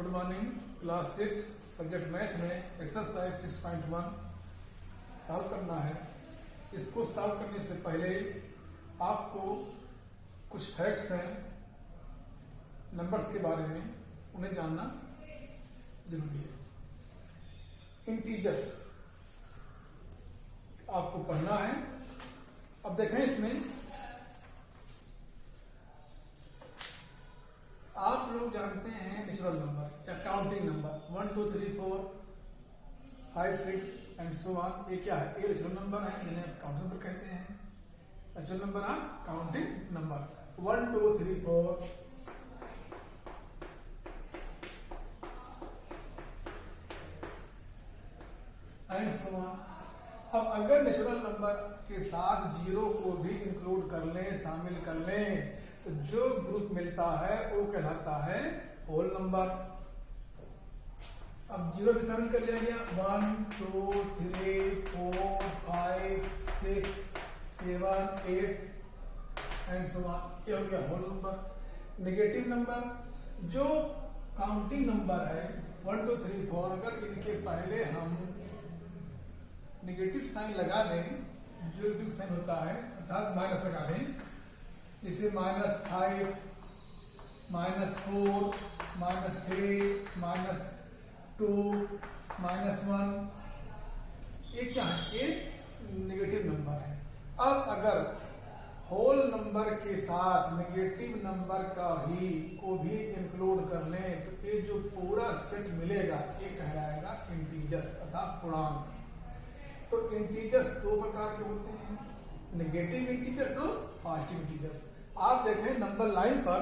Good morning. Class 6 subject math में exercise 6.1 solve करना है। इसको सॉल्व करने से पहले आपको कुछ फैक्ट्स हैं नंबर्स के बारे में, उन्हें जानना जरूरी है। इंटीजर्स आपको पढ़ना है। अब देखें, इसमें आप लोग जानते हैं नेचुरल नंबर या counting number 1 2 3 4 5 6 and so on. ये क्या है? ये नेचुरल नंबर है, जिन्हें काउंटिंग नंबर कहते हैं। नेचुरल नंबर है counting number 1 2 3 4 and so on. अब अगर नेचुरल नंबर के साथ जीरो को भी इंक्लूड कर लें, शामिल कर लें, तो जो ग्रुप मिलता है वो कहलाता है होल नंबर। अब जीरो भी शामिल कर लिया गया। 1 2 3 4 5 6 7 8 एंड सो ऑन। ये हो गया होल नंबर। नेगेटिव नंबर जो काउंटिंग नंबर है 1 2 3 4, अगर इनके पहले हम नेगेटिव साइन लगा दें, जो नेगेटिव साइन होता है अर्थात माइनस लगा दें, जैसे -5 -4 -3 -2 -1, ये क्या है? ये नेगेटिव नंबर है। अब अगर होल नंबर के साथ नेगेटिव नंबर को भी इंक्लूड कर लें, तो ये जो पूरा सेट मिलेगा ये कहलाएगा इंटीजर्स अर्थात पूर्णांक। तो इंटीजर्स दो प्रकार के होते हैं, नेगेटिव इंटीजर्स और पॉजिटिव इंटीजर्स। आप देखें नंबर लाइन पर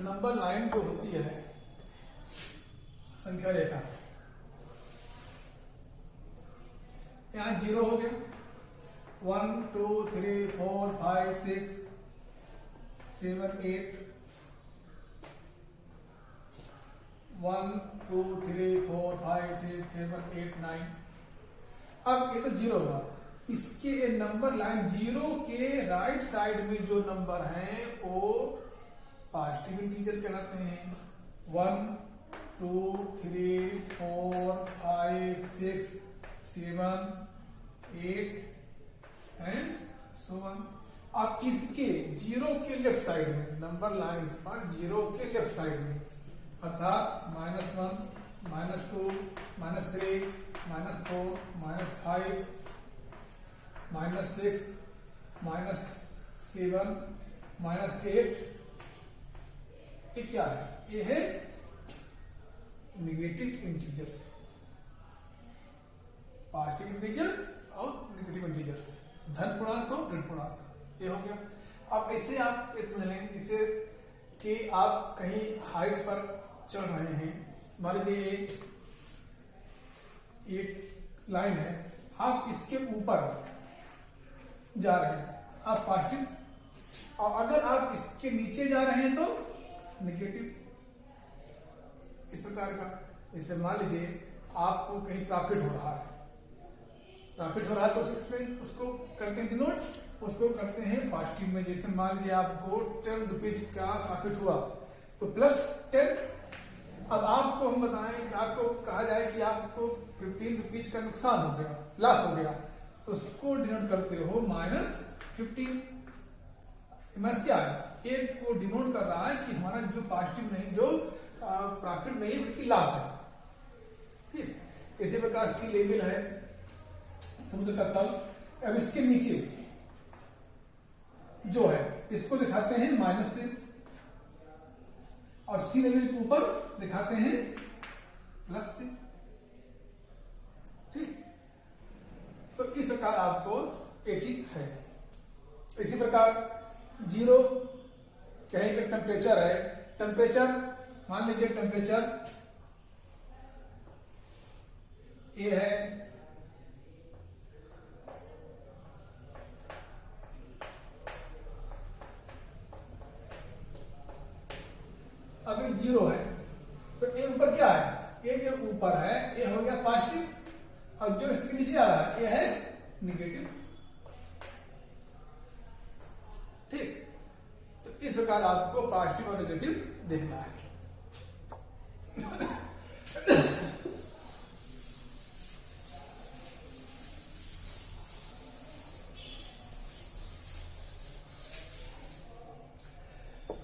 नंबर लाइन जो होती है संख्या रेखा, यहां 0 हो गया, 1 2 3 4 5 6 7 8 1 2 3 4 5 6 7 8 9। अब ये तो 0 हुआ। इसके नंबर लाइन 0 के राइट साइड में जो नंबर हैं वो पॉजिटिव इंटीजर कहलाते हैं। 1 2 3 4 5 6 7 8 एंड सो ऑन। अब इसके 0 के लेफ्ट साइड में, नंबर लाइन पर 0 के लेफ्ट साइड में, अर्थात -1 -2 -3 -4 -5 -6 -7 -8, ये क्या है? ये है नेगेटिव इंटीजर्स, पॉजिटिव इंटीजर्स और नेगेटिव इंटीजर्स, धन पूर्णांक और ऋण पूर्णांक। ये हो गया। अब ऐसे आप इसमें लें, इसे कि आप कहीं हाइट पर चढ़ रहे हैं, मान लीजिए एक लाइन है, आप इसके ऊपर जा रहे हैं, आप पॉजिटिव, और अगर आप इसके नीचे जा रहे हैं तो नेगेटिव। इस प्रकार का, इससे मान लीजिए आपको कहीं प्रॉफिट हो रहा है, तो उसको करते हैं डिनोट, उसको करते हैं पॉजिटिव में। जैसे मान लीजिए आपको 10 रुपीज का प्रॉफिट हुआ तो +10। अब आपको हम बताएं कि आपको कहा जाए कि आपको 15 रुपीज का नुकसान हो गया, लॉस हो गया, तो उसको डिनोट करते हो -15। माइनस क्या है? एक को डिनोट कर रहा है कि हमारा जो पॉजिटिव नहीं, जो प्रॉफिट नहीं बल्कि लॉस है। ठीक, इसी प्रकार सी लेवल है समुद्र का तल। अब इसके नीचे जो है इसको दिखाते हैं माइनस से, और सी लेवल के ऊपर दिखाते हैं प्लस से। ठीक, तो इस प्रकार आपको एक चीज है। इसी प्रकार 0 कहेंगे टेम्परेचर है, टेम्परेचर मान लीजिए टेम्परेचर ये है, अभी 0 है, तो ये ऊपर क्या है? ये जो ऊपर है ये हो गया पॉजिटिव, और जो इसके नीचे आ रहा है ये है निगेटिव। ठीक, तो इस प्रकार आपको पॉजिटिव और नेगेटिव देखना है।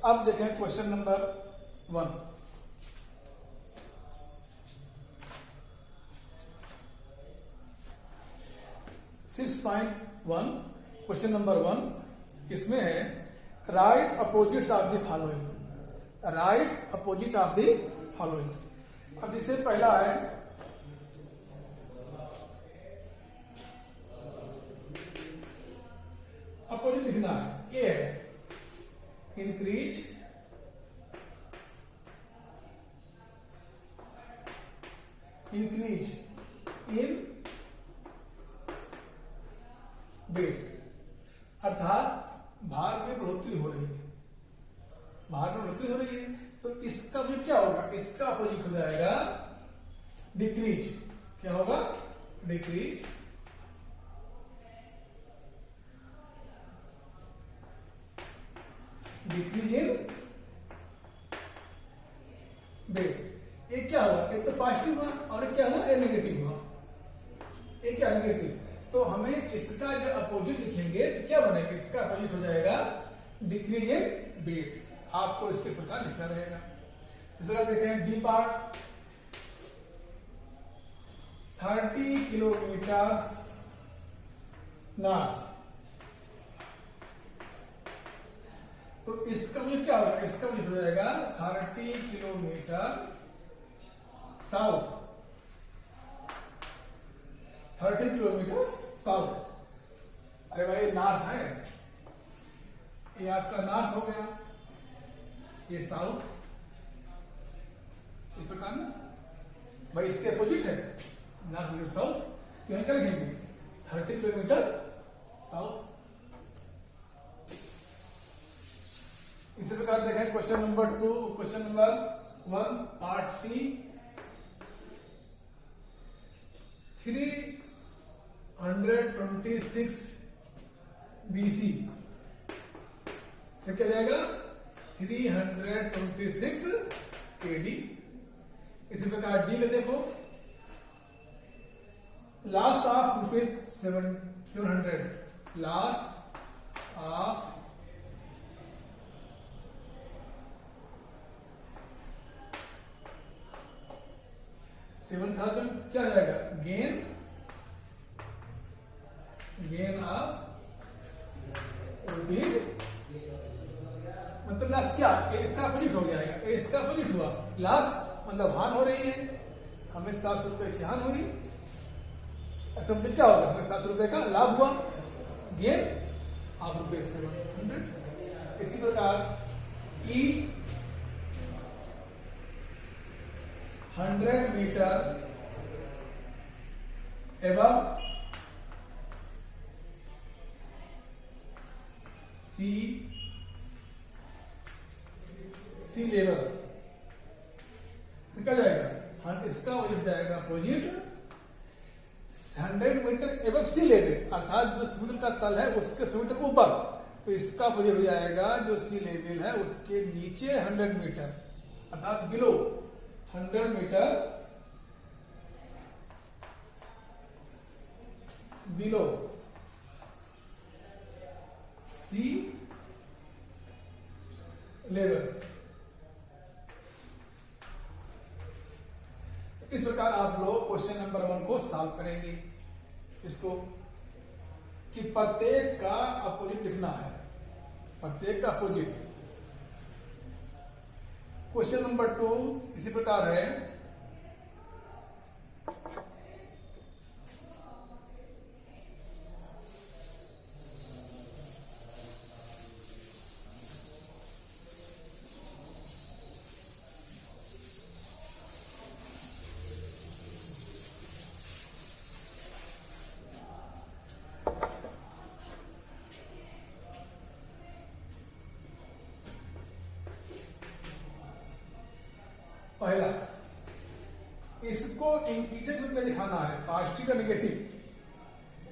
अब देखें क्वेश्चन नंबर 1। क्वेश्चन नंबर 1 इसमें है right opposites of the following. Rights opposite of the followings. अब इससे पहला है अपोजिट लिखना है। ये है इंक्रीज इन वेट, अर्थात भार में बढ़ोतरी हो रही है। भार में बढ़ोतरी हो रही है तो इसका वेट क्या होगा? इसका अपोजिट हो जाएगा डिक्रीज। क्या होगा? डिक्रीज। Decrease in weight. ये क्या हुआ? एक तो पॉजिटिव हुआ और एक क्या हुआ? ये नेगेटिव हुआ। ये क्या? नेगेटिव। तो हमें इसका जो अपोजिट लिखेंगे तो क्या बनेगा? इसका अपोजिट हो जाएगा डिक्रीज इन वेट। आपको इसके प्रकार लिखना रहेगा। इस प्रकार देखते हैं बी पार्ट 30 किलोमीटर नॉर्थ। तो इसका मतलब क्या होगा? इसका मतलब हो जाएगा 30 किलोमीटर साउथ। 30 kilometre south. अरे भाई नॉर्थ है, ये आपका नॉर्थ हो गया, ये साउथ। इस प्रकार ना भाई इसके अपोजिट है नॉर्थ साउथ। तो यहां क्या लिखेंगे? 30 किलोमीटर साउथ। इसी प्रकार देखें question number 2। Question number 1 part C 326 BC से क्या जाएगा? 326 AD। इसी प्रकार डी में देखो लॉस ऑफ ₹700। लॉस ऑफ $7,000 क्या जाएगा? Gain of rupees. मतलब लॉस क्या? इसका अपोजिट हो जाएगा। इसका अपोजिट हुआ लॉस, मतलब हानि हो रही है। हमें 700 रुपए की हानि हुई, ऐसा मतलब क्या होगा? हमें 700 रुपए का लाभ हुआ। Gain of ₹700। इसी प्रकार ई 100 मीटर एबव सी लेवल क्या जाएगा? इसका हो जाएगा अपोजिट 100 मीटर एबव सी लेवल, अर्थात जो समुद्र का तल है उसके 100 मीटर ऊपर। तो इसका अपोजिट हो जाएगा जो सी लेवल है उसके नीचे 100 मीटर, अर्थात बिलो 100 मीटर बिलो सी लेवल। इस प्रकार आप लोग क्वेश्चन नंबर 1 को सॉल्व करेंगे। इसको कि प्रत्येक का अपोजिट लिखना है, प्रत्येक का अपोजिट। क्वेश्चन नंबर 2 इसी प्रकार है। पहला, इसको इंटीजर ग्रुप में दिखाना है, पॉजिटिव या negative.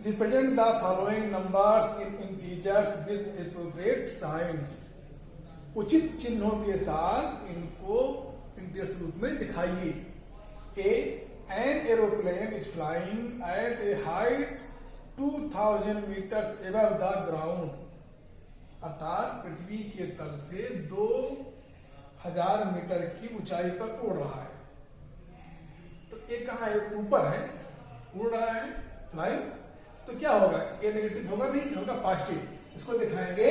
Represent the following numbers in integers with appropriate signs. उचित चिन्हों के साथ इनको इंटीजर्स रूप में दिखाइए। A an aeroplane is flying at a height 2000 metres above the ground, अर्थात पृथ्वी के तल से 2000 मीटर की ऊंचाई पर उड़ रहा है। तो ये कहाँ है? ऊपर है, उड़ रहा है, फ्लाइंग। तो क्या होगा? ये नेगेटिव होगा नहीं, होगा पॉजिटिव। इसको दिखाएंगे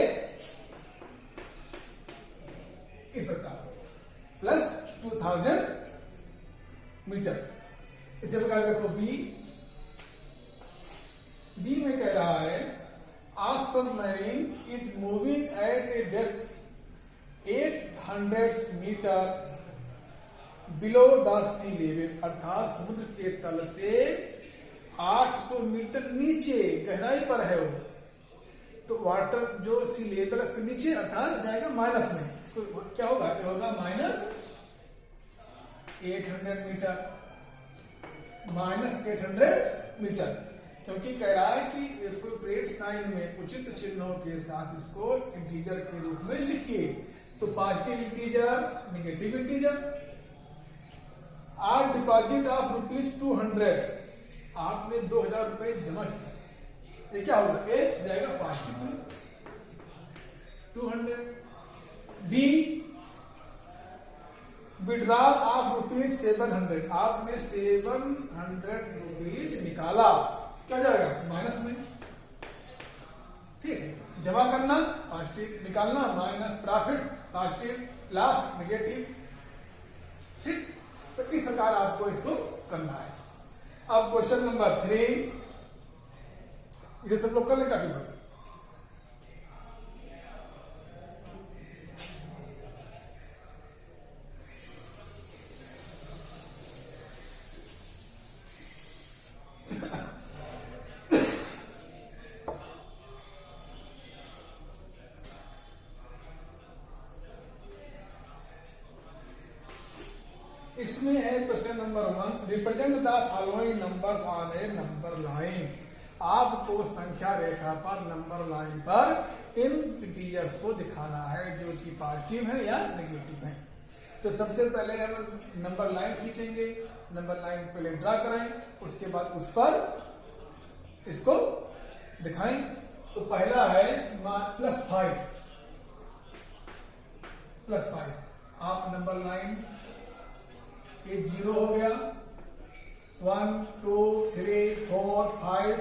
इस प्रकार, प्लस 2000 मीटर। इसी प्रकार देखो बी में कह रहा है a submarine is moving at a depth 800 metre below the sea level, अर्थात समुद्र के तल से 800 मीटर नीचे गहराई पर है वो। तो वाटर जो सी लेवल उसके नीचे, अर्थात जाएगा माइनस में। इसको क्या होगा? ये होगा माइनस 800 मीटर, माइनस 800 मीटर, क्योंकि कह रहा है कि एप्रोप्रिएट साइन में उचित चिन्हों के साथ इसको इंटीजर के रूप में लिखिए। तो positive integer, negative integer. Or deposit of ₹200, आपने 2000 रुपए जमा किया, ये क्या होगा? ए जाएगा पॉजिटिव 200। बी विड्रॉल ऑफ ₹700, आपने 700 रुपीज निकाला, क्या जाएगा? माइनस में। ठीक, जमा करना पॉजिटिव, निकालना minus, profit positive, loss negative. ठीक, तो इस प्रकार आपको इसको करना है। अब क्वेश्चन नंबर 3, ये सब लोग कर लें काफी बार। इसमें है question number 1, represent the following numbers on A number line. आपको संख्या रेखा पर नंबर लाइन पर इन इंटीजर्स को दिखाना है जो कि पॉजिटिव है या नेगेटिव है। तो सबसे पहले हम नंबर लाइन खींचेंगे, नंबर लाइन पहले ड्रा करें, उसके बाद उस पर इसको दिखाएं। तो पहला है +5, +5। आप नंबर लाइन ये 0 हो गया, 1 2 3 4 5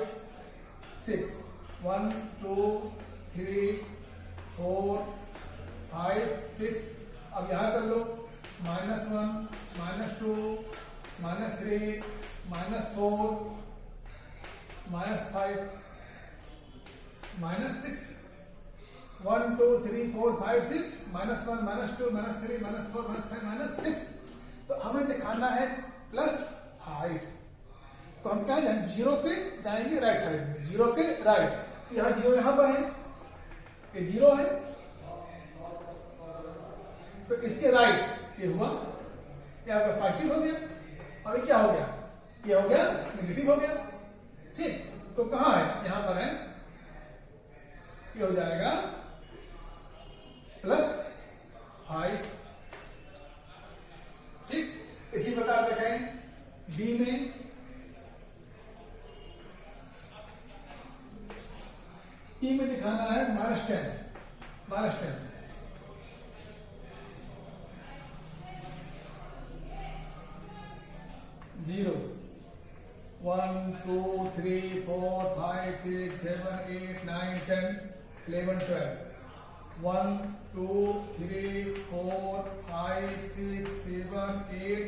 6, 1 2 3 4 5 6। अब यहां कर लो -1 -2 -3 -4 -5 -6, 1 2 3 4 5 6, -1 -2 -3 -4 -5 -6। तो हमें दिखाना है +5। तो हम क्या जाएंगे? 0 के जाएंगे राइट साइड में, 0 के राइट। तो यहाँ 0 यहां पर है, ये 0 है, तो इसके राइट ये हुआ, क्या होगा? पॉजिटिव हो गया। और ये क्या हो गया? ये हो गया नेगेटिव हो गया। ठीक, तो कहां है? यहां पर है, ये हो जाएगा +5। ठीक, इसी प्रकार देखें बी में टी में दिखाना है -10, -10। 0 1 2 3 4 5 6 7 8 9 10 11 12, 1 2 3 4 5 6 7 8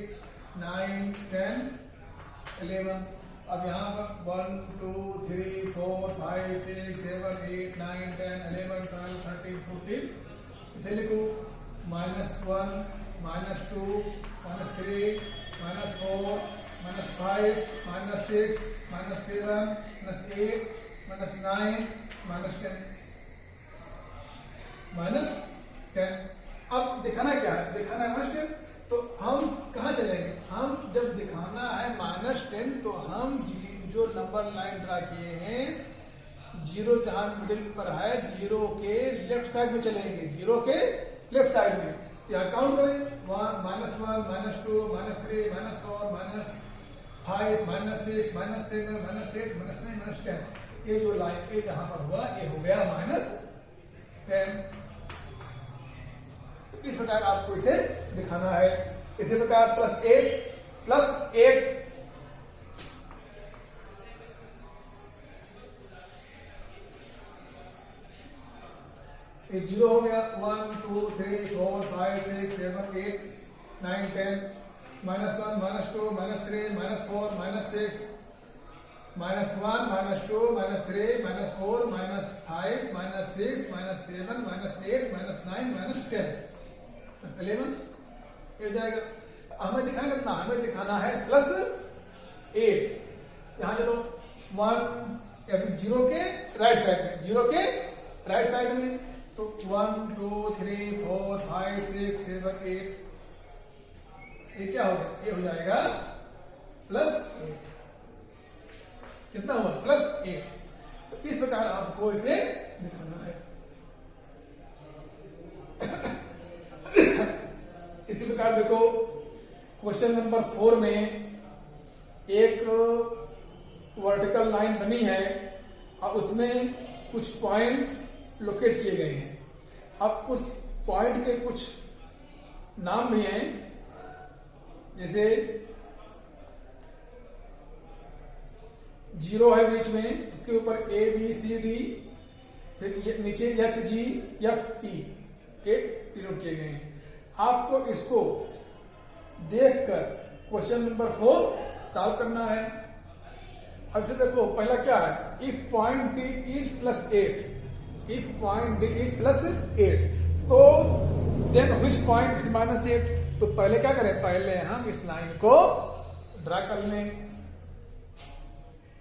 9 10 11। अब यहाँ पर 1 2 3 4 5 6 7 8 9 10 11 12 13 14। इसे लिखो -1 -2 -3 -4 -5 -6 -7 -8 -9 -10। अब दिखाना क्या है? दिखाना है -10। तो हम कहाँ चलेंगे? हम जब दिखाना है -10 तो हम जो नंबर लाइन ड्रा किए हैं, जीरो जहां मिडिल पर है, जीरो के लेफ्ट साइड में चलेंगे, जीरो के लेफ्ट साइड में। तो यहाँ काउंट करें, -1 -2 -3 -4 -5 -6 -7 -8 -9 -10। ये जो लाइन ये जहां पर हुआ ये हो गया -10। तो इस प्रकार आपको इसे दिखाना है। इसी प्रकार +8 ये 0 हो गया, 1 2 3 4 5 6 7 8 9 10 -1 -2 -3 -4 -6 -1 -2 -3 -4 -5 -6 -7 -8 -9 -10 11 हो जाएगा। हमें दिखाना कितना, हमें दिखाना है +8। यहां चलो 1 अभी जीरो के राइट साइड में, जीरो के राइट साइड में, तो 1 2 3 4 5 6 7 8 ये क्या होगा, ये हो जाएगा +8। कितना हुआ, +8। तो इस प्रकार आपको इसे दिखाना है। इसी प्रकार देखो क्वेश्चन नंबर 4 में एक वर्टिकल लाइन बनी है और उसमें कुछ पॉइंट लोकेट किए गए हैं। अब उस पॉइंट के कुछ नाम भी हैं, जैसे 0 है बीच में, उसके ऊपर ABCD, फिर नीचे HGFE एक डिनोट किए गए हैं। आपको इसको देखकर क्वेश्चन नंबर 4 सॉल्व करना है। अब से देखो पहला क्या है, if point D is +8, if point D is +8, तो देन विच पॉइंट इज -8। तो पहले क्या करें, पहले हम इस लाइन को ड्रा कर लें।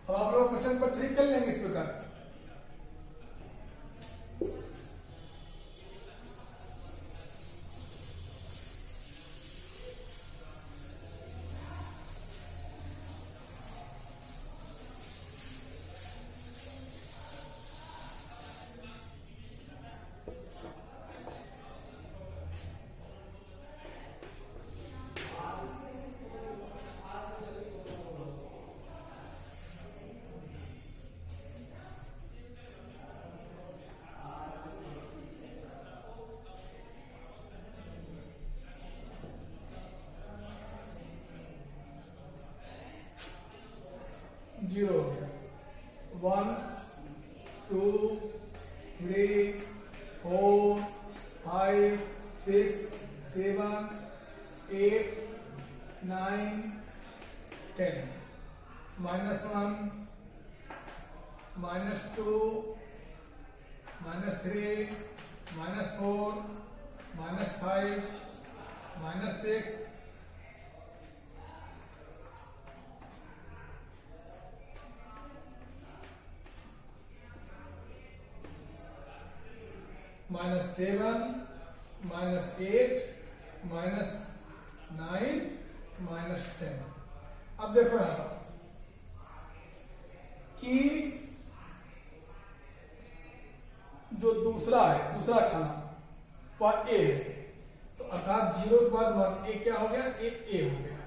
अब आप लोग क्वेश्चन नंबर 3 कर लेंगे इस प्रकार। जीरो हो गया, 1 2 3 4 5 6 7 8 9 10 -1 -2 -3 -4 -5 -6 -7 -8 -9 -10। अब देखो यहां कि जो दूसरा खाना वह ए है, तो अर्थात 0 के बाद 1 ए क्या हो गया, ए हो गया।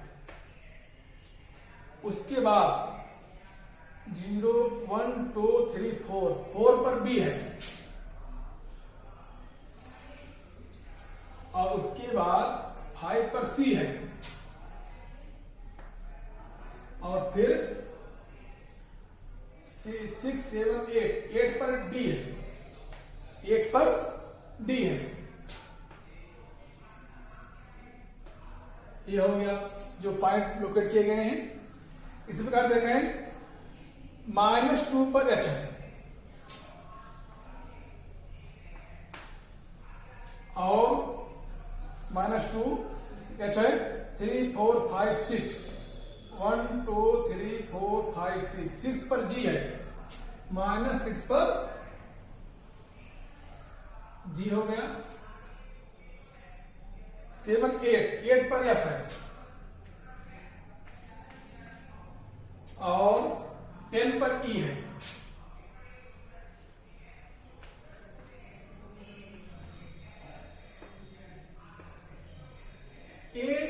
उसके बाद 0 1 2 3 4 पर बी है, और उसके बाद 5 पर सी है, और फिर 6 7 8 पर डी है, 8 पर डी है। ये हो गया जो पॉइंट लोकेट किए गए हैं। इसी प्रकार देखें -2 पर एच है, और -2 एच है 3 4 5 6 1 2 3 4 5 6 पर जी है, -6 पर जी हो गया। 7 8 पर एफ है, और 10 पर ई है। एक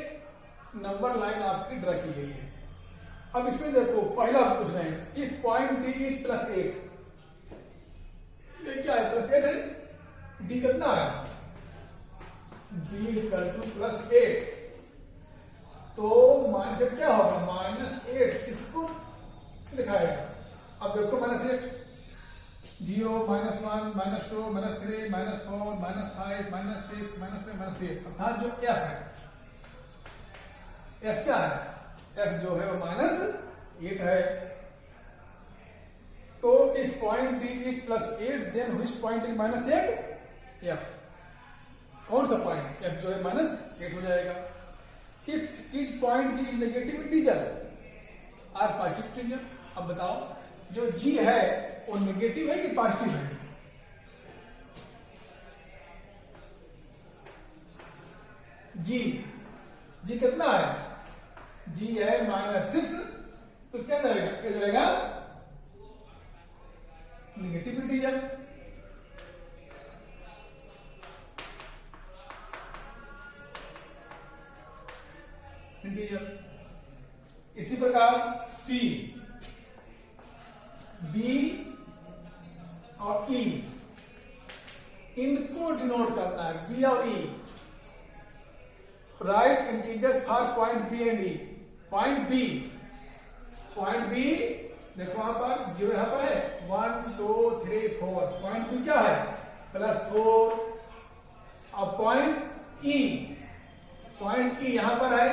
नंबर लाइन आपकी ड्रा की गई है। अब इसमें देखो पहला पूछ रहे हैं इफ पॉइंट डी इज +8, ये क्या है? +8 है। डी कितना है? डी इज +8, तो माइनस क्या होगा? -8 किसको दिखाएगा? अब देखो -8 0 -1 -2 -3 -4 -5 -6 -7 -8, अर्थात जो एफ है, एफ क्या है? एफ जो है वो -8 है। तो if point D is +8 then which point is -8? F. कौन सा पॉइंट? एफ जो है -8 हो जाएगा। If each point G is negative integer or positive integer. अब बताओ जो जी है वो नेगेटिव है कि पॉजिटिव है? जी कितना है? जी है -6, तो क्या जाएगा? क्या जाएगा? Negative integer. इसी प्रकार सी, बी और ई, इनको डिनोट करना है, बी और E. Write integers for point B and E. Point B देखो यहां पर 0 यहां पर है, 1 2 3 4, पॉइंट बी क्या है? +4। अब पॉइंट ई यहां पर है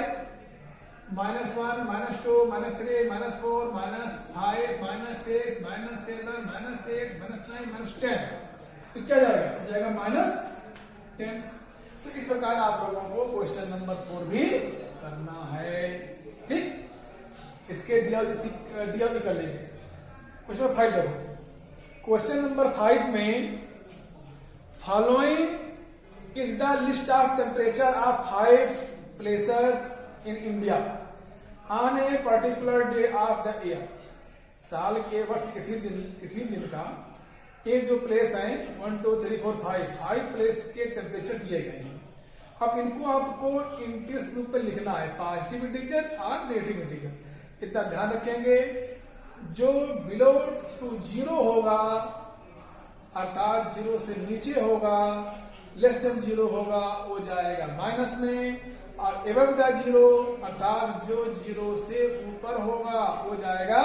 -1 -2 -3 -4 -5 -6 -7 -8 -9 -10, तो क्या जाएगा? हो जाएगा -10। तो इस प्रकार आप लोगों को क्वेश्चन नंबर 4 भी करना है। ठीक, इसके डीएल कर लेंगे। क्वेश्चन 5 देखो। क्वेश्चन नंबर 5 में following is the list of temperature of 5 places in India on a particular day of the year. साल के वर्ष किसी दिन का ये जो प्लेस है 1 2 3 4 5 प्लेस के टेम्परेचर दिए गए हैं। अब इनको आपको इंटीजर रूप में लिखना है, पॉजिटिव इंटीजर और नेगेटिव इंटीजर। इतना ध्यान रखेंगे, जो बिलो टू 0 होगा अर्थात 0 से नीचे होगा, लेस देन 0 होगा, वो जाएगा माइनस में, और एबव द 0 अर्थात जो 0 से ऊपर होगा वो जाएगा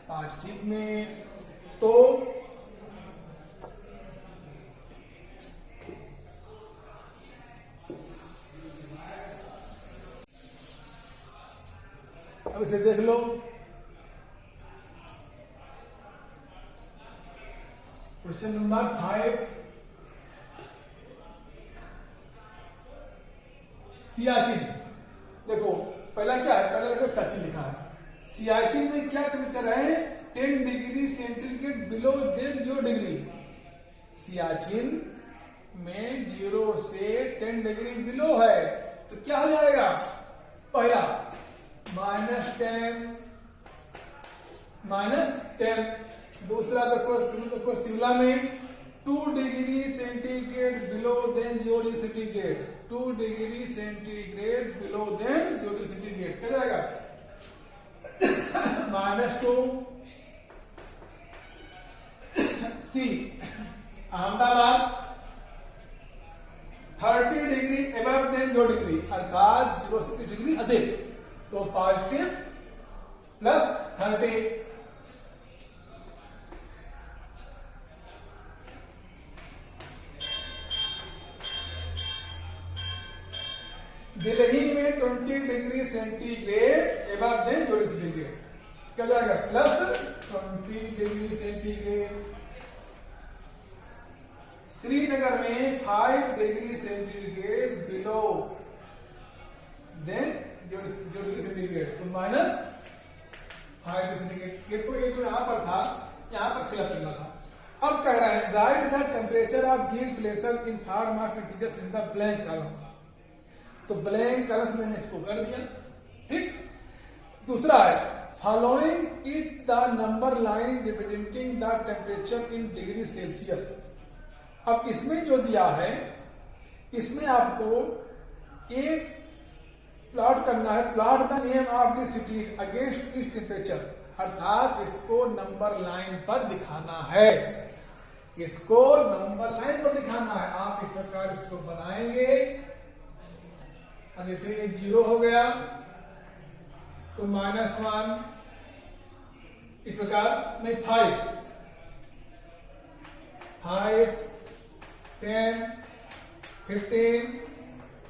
पॉजिटिव में। तो अब इसे देख लो। Question number 5, Siachen. देखो पहला क्या है? पहला देखो सियाचिन लिखा है। सियाचिन में क्या टेम्परेचर है? 10 degree centigrade below than 0 degree. Siachen में 0 से 10 डिग्री बिलो है, तो क्या हो जाएगा? पहला -10। दूसरा देखो शिमला में 2 degree centigrade below than 0 degree centigrade. 2 degree centigrade below than 0 degree centigrade क्या जाएगा? -2। See Ahmedabad 30 degree above than 0 degree अर्थात 0 से 30 डिग्री अधिक, तो पॉजिटिव +30। दिल्ली में 20 degree centigrade above than 0 degree centigrade क्या जाएगा? +20 डिग्री सेंटीग्रेड। श्रीनगर में 5 degree centigrade below than 0 degree centigrade, तो -5 डिग्री सेंटीग्रेड। ये तो यहां पर था, यहां पर फिलअप करना था। अब कह रहा है right the temperature of these places in form of integers in the blank columns. तो ब्लैंक कॉलम्स मैंने इसको कर दिया। ठीक, दूसरा है following is the number line representing the temperature in degree Celsius. अब इसमें जो दिया है, इसमें आपको एक प्लॉट करना है, plot the name of the city against इस टेम्परेचर, अर्थात इसको नंबर लाइन पर दिखाना है, इसको नंबर लाइन पर दिखाना है। आप इस प्रकार इसको बनाएंगे। अब जैसे ये 0 हो गया तो -1, इस प्रकार नहीं 5, 10, 15,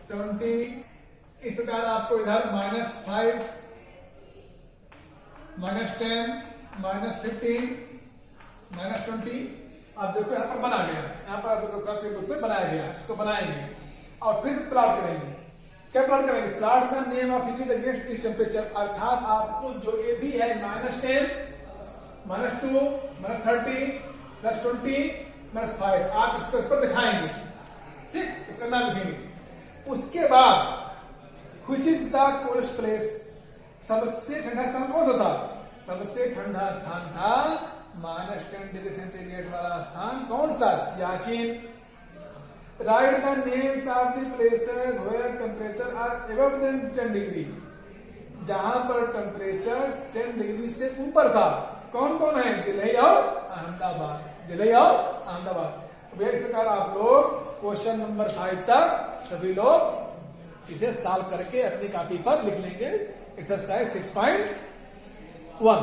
20, इस प्रकार आपको इधर -5, -10, -15, -20, आप देखो यहां पर बना गया, यहां पर आप देखो बनाया गया, इसको बनाएंगे और फिर प्लॉट करेंगे। क्या प्लॉट करेंगे? प्लॉट का name of cities against this temperature, अर्थात आपको जो ये भी है -10, -2, -30, +20, -5, आप इसको इस पर दिखाएंगे। ठीक, इसका नाम लिखेंगे। उसके बाद Which is the coolest place? सबसे ठंडा स्थान कौन सा था? सबसे ठंडा स्थान था -10 डिग्री सेंटीग्रेड वाला स्थान। कौन सा? Siachen. Write the names of the places where temperature are above than 10 degree, जहां पर टेम्परेचर 10 डिग्री से ऊपर था। कौन कौन है? दिल्ली और अहमदाबाद, दिल्ली और अहमदाबाद। तो इस प्रकार आप लोग क्वेश्चन नंबर 5 तक सभी लोग इसे सॉल्व करके अपनी कॉपी पर लिख लेंगे। एक्सरसाइज 6.1।